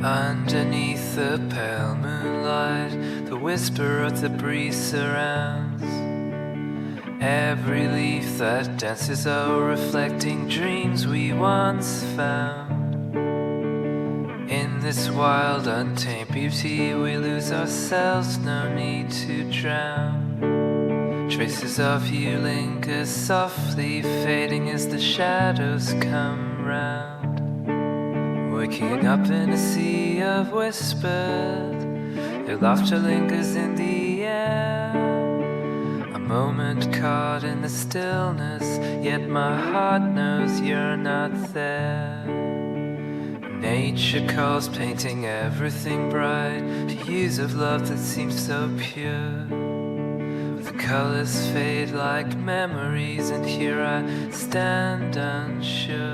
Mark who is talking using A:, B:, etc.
A: Underneath the pale moonlight, the whisper of the breeze surrounds every leaf that dances o'er, reflecting dreams we once found. In this wild, untamed beauty, we lose ourselves, no need to drown. Traces of you linger softly, fading as the shadows come round. Waking up in a sea of whispers, your laughter lingers in the air. A moment caught in the stillness, yet my heart knows you're not there. Nature calls, painting everything bright, to hues of love that seem so pure. The colors fade like memories, and here I stand unsure.